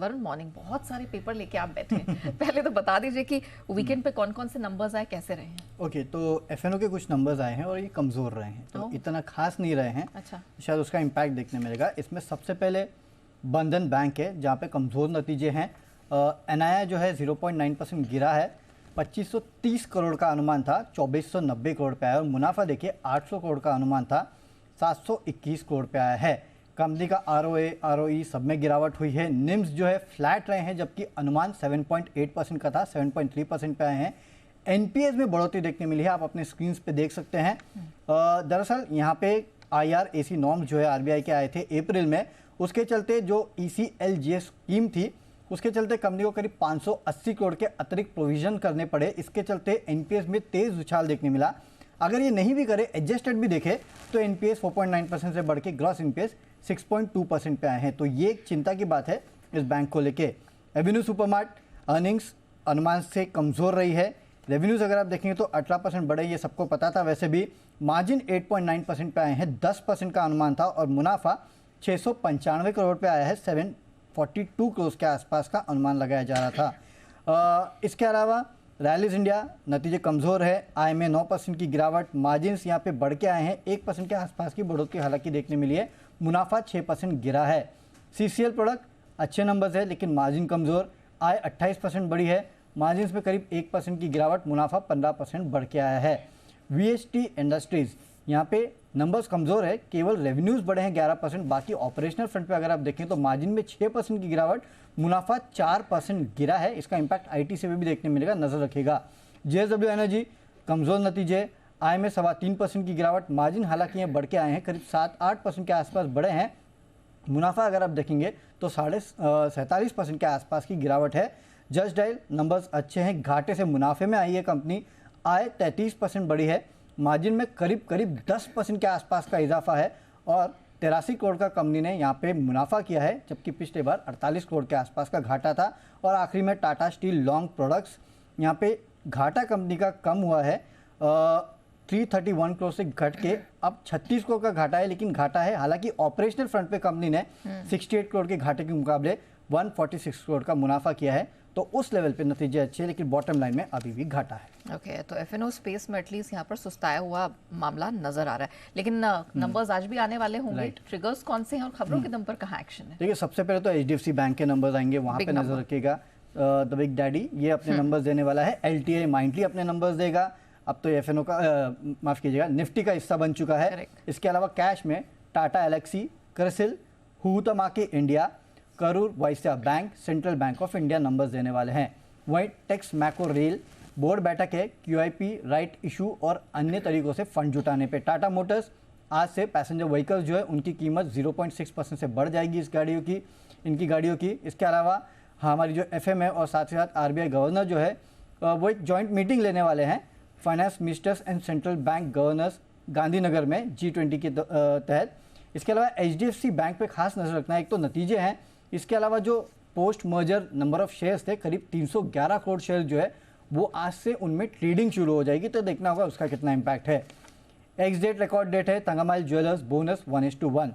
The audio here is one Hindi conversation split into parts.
वरुण, मॉर्निंग, बहुत सारे पेपर लेके आप बैठे हैं। पहले तो बता दीजिए कि वीकेंड पे कौन कौन से नंबर्स आए, कैसे रहे हैं? ओके, तो एफएनओ के कुछ नंबर्स आए हैं और ये कमज़ोर रहे हैं, तो इतना खास नहीं रहे हैं। अच्छा, शायद उसका इम्पैक्ट देखने मिलेगा। इसमें सबसे पहले बंधन बैंक है, जहाँ पे कमज़ोर नतीजे हैं। एनआईआई जो है 0.9% गिरा है। 2530 करोड़ का अनुमान था, 2490 करोड़ पे आया। और मुनाफा देखिए 800 करोड़ का अनुमान था, 721 करोड़ पे आया है। कंपनी का आरओए आरओई सब में गिरावट हुई है। निम्स जो है फ्लैट रहे हैं, जबकि अनुमान 7.8% का था, 7.3% पे आए हैं। एनपीएस में बढ़ोतरी देखने मिली है, आप अपने स्क्रीन पे देख सकते हैं। दरअसल यहाँ पे आईआरएसी नॉर्म्स जो है आरबीआई के आए थे अप्रैल में, उसके चलते जो ईसीएलजीएस स्कीम थी उसके चलते कंपनी को करीब 580 करोड़ के अतिरिक्त प्रोविजन करने पड़े। इसके चलते एनपीएस में तेज उछाल देखने मिला। अगर ये नहीं भी करे, एडजस्टेड भी देखे, तो एनपीएस 4.9% से बढ़ के ग्रॉस एनपीएस 6.2% पे आए हैं। तो ये एक चिंता की बात है इस बैंक को लेके। एवेन्यू सुपरमार्ट अर्निंग्स अनुमान से कमज़ोर रही है। रेवेन्यूज़ अगर आप देखेंगे तो 18% बढ़े, ये सबको पता था। वैसे भी मार्जिन 8.9% पे आए हैं, 10% का अनुमान था। और मुनाफा 695 करोड़ पे आया है, 742 करोड़ के आसपास का अनुमान लगाया जा रहा था। इसके अलावा रैलीज इंडिया नतीजे कमज़ोर है, आय में 9% की गिरावट, मार्जिन्स यहाँ पे बढ़ के आए हैं, 1% के आसपास की बढ़ोतरी हालांकि देखने मिली है, मुनाफा 6% गिरा है। सीसीएल प्रोडक्ट अच्छे नंबर्स है, लेकिन मार्जिन कमज़ोर, आय 28% बढ़ी है, मार्जिन्स में करीब 1% की गिरावट, मुनाफा 15% बढ़ के आया है। वीएसटी इंडस्ट्रीज़ यहाँ पे नंबर्स कमज़ोर है, केवल रेवेन्यूज़ बढ़े हैं 11%, बाकी ऑपरेशनल फ्रंट पे अगर आप देखें तो मार्जिन में 6% की गिरावट, मुनाफा 4% गिरा है। इसका इम्पैक्ट आईटी से भी देखने मिलेगा, नज़र रखिएगा। जेएसडब्ल्यू एनर्जी कमज़ोर नतीजे, आय में 3.25% की गिरावट, मार्जिन हालांकि ये बढ़ के आए हैं, करीब 7-8% के आसपास बढ़े हैं। मुनाफा अगर आप देखेंगे तो 47% के आसपास की गिरावट है। जस्ट डायल नंबर्स अच्छे हैं, घाटे से मुनाफे में आई है कंपनी, आय 33% बढ़ी है, मार्जिन में करीब 10% के आसपास का इजाफा है। और 83 करोड़ का कंपनी ने यहाँ पे मुनाफा किया है, जबकि पिछले बार 48 करोड़ के आसपास का घाटा था। और आखिरी में टाटा स्टील लॉन्ग प्रोडक्ट्स, यहाँ पे घाटा कंपनी का कम हुआ है, 331 करोड़ से घट के अब 36 करोड़ का घाटा है, लेकिन घाटा है। हालांकि ऑपरेशनल फ्रंट पे कंपनी ने 68 करोड़ के घाटे के मुकाबले 146 करोड़ का मुनाफा किया है, तो उस लेवल पे नतीजे अच्छे हैं, लेकिन बॉटम लाइन में अभी भी घाटा है। ओके, तो एफएनओ स्पेस में एटलीस्ट यहाँ पर सुस्ताया हुआ मामला नजर आ रहा है, लेकिन नंबर्स आज भी आने वाले होंगे। ट्रिगर्स कौन से हैं और खबरों के दम पर कहाँ एक्शन है? देखिए, सबसे पहले तो एचडीएफसी बैंक के नंबर्स आएंगे, वहाँ पे नजर रखिएगा। द बिग डैडी ये अपने नंबर्स देने वाला है, एलटीआई माइंडली अपने नंबर्स देगा। अब तो एफएनओ का माफ कीजिएगा, निफ्टी का हिस्सा बन चुका है। इसके अलावा कैश में Tata Alexei, CRISIL, हुतामाकी India, Karur Vysya bank, central bank of India numbers देने वाले हैं। वहीं टेक्स मैको रेल बोर्ड बैठक है, क्यूआईपी राइट इशू और अन्य तरीकों से फंड जुटाने पे। टाटा मोटर्स आज से पैसेंजर व्हीकल्स जो है उनकी कीमत 0.6% से बढ़ जाएगी इनकी गाड़ियों की। इसके अलावा हमारी जो एफएम है और साथ ही साथ आरबीआई गवर्नर जो है वो एक जॉइंट मीटिंग लेने वाले हैं, finance ministers and central bank governors, Gandhinagar में G20 के तहत। इसके अलावा एचडीएफसी बैंक पे खास नजर रखना है, एक तो नतीजे हैं, इसके अलावा जो post merger number of shares थे, करीब 311 करोड़ शेयर जो है वो आज से उनमें ट्रेडिंग शुरू हो जाएगी, तो देखना होगा उसका कितना इम्पैक्ट है। एक्स डेट रिकॉर्ड डेट है, तंगामाइल ज्वेलर्स बोनस 1:1।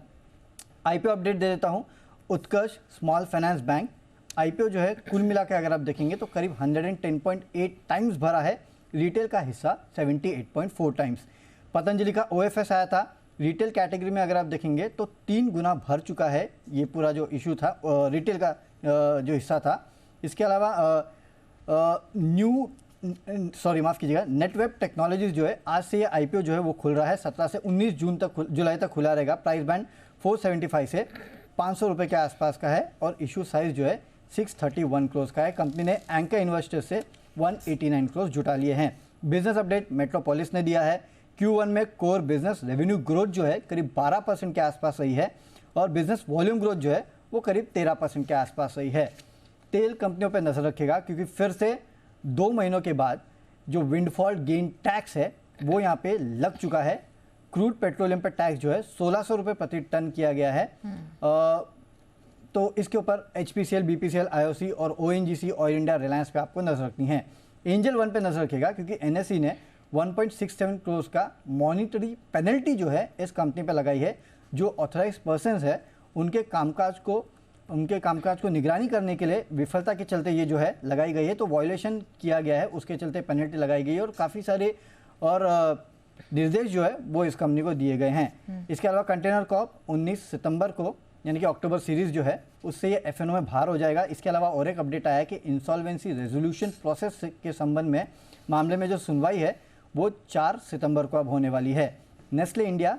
आईपीओ अपडेट दे देता हूँ। उत्कर्ष स्मॉल फाइनेंस बैंक आईपीओ जो है कुल मिला के अगर आप देखेंगे तो करीब 110.8 टाइम्स भरा है, रिटेल का हिस्सा 78.4 टाइम्स। पतंजलि का ओएफएस आया था, रिटेल कैटेगरी में अगर आप देखेंगे तो 3 गुना भर चुका है ये पूरा जो इशू था, रिटेल का जो हिस्सा था। इसके अलावा माफ़ कीजिएगा, नेटवेब टेक्नोलॉजीज जो है आज से ये आईपीओ जो है वो खुल रहा है, 17 से 19 जुलाई तक खुला रहेगा। प्राइस बैंड 475 से 500 रुपये के आसपास का है और इशू साइज जो है 631 करोड़ का है। कंपनी ने एंकर इन्वेस्टर से 189 करोड़ जुटा लिए हैं। बिजनेस अपडेट मेट्रोपोलिस ने दिया है, Q1 में कोर बिजनेस रेवेन्यू ग्रोथ जो है करीब 12% के आसपास रही है और बिजनेस वॉल्यूम ग्रोथ जो है वो करीब 13% के आसपास रही है। तेल कंपनियों पर नजर रखिएगा, क्योंकि फिर से 2 महीनों के बाद जो विंडफॉल गेन टैक्स है वो यहाँ पे लग चुका है। क्रूड पेट्रोलियम पर टैक्स जो है 1600 रुपये प्रति टन किया गया है। तो इसके ऊपर HPCL, BPCL, IOC और ONGC, ऑयल इंडिया, रिलायंस पे आपको नजर रखनी है। एंजल वन पे नजर रखिएगा, क्योंकि NSE ने 1.67 करोड़ का मॉनिटरी पेनल्टी जो है इस कंपनी पे लगाई है। जो ऑथराइज पर्सन्स है उनके कामकाज को उनके कामकाज को निगरानी करने के लिए विफलता के चलते ये जो है लगाई गई है, तो वायलेशन किया गया है, उसके चलते पेनल्टी लगाई गई है और काफ़ी सारे और निर्देश जो है वो इस कंपनी को दिए गए हैं। इसके अलावा कंटेनर कॉर्प 19 सितंबर को यानी कि अक्टूबर सीरीज जो है उससे ये एफएनओ में बाहर हो जाएगा। इसके अलावा और एक अपडेट आया है कि इंसॉल्वेंसी रेजोल्यूशन प्रोसेस के संबंध में मामले में जो सुनवाई है वो 4 सितंबर को अब होने वाली है। नेस्ले इंडिया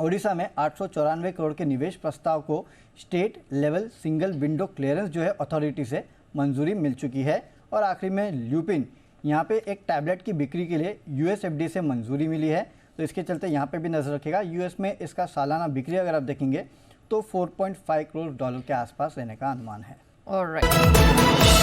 ओडिशा में 894 करोड़ के निवेश प्रस्ताव को state level single window clearance जो है अथॉरिटी से मंजूरी मिल चुकी है। और आखिरी में ल्यूपिन, यहाँ पे एक टैबलेट की बिक्री के लिए यूएसएफडी से मंजूरी मिली है, तो इसके चलते यहाँ पे भी नजर रखेगा। यूएस में इसका सालाना बिक्री अगर आप देखेंगे तो $4.5 करोड़ के आसपास रहने का अनुमान है। ऑलराइट।